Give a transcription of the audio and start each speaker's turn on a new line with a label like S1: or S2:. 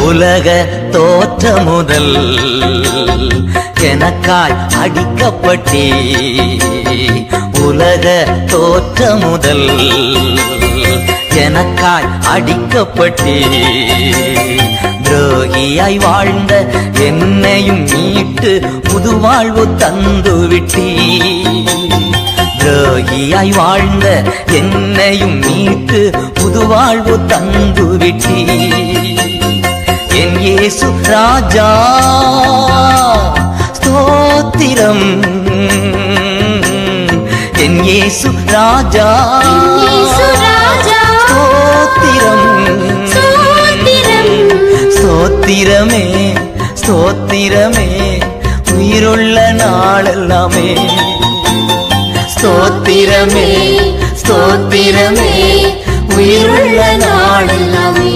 S1: உலக தோற்ற முதல் எனக்காய் அடிக்கப்பட்டே. உலக தோற்ற முதல் எனக்காய் அடிக்கப்பட்டே. துரோகியாய் வாழ்ந்த என்னையும் மீட்டு புது வாழ்வு தந்து விட்டே. துரோகியாய் வாழ்ந்த என்னையும் மீட்டு புது வாழ்வு தந்து விட்டே. என் இயேசு ராஜா ஸ்தோத்திரம். என் இயேசு ராஜா ஸ்தோத்திரம். ஸ்தோத்திரமே ஸ்தோத்திரமே உயிருள்ள நாளெல்லாமே. ஸ்தோத்திரமே ஸ்தோத்திரமே உயிருள்ள நாளெல்லாமே.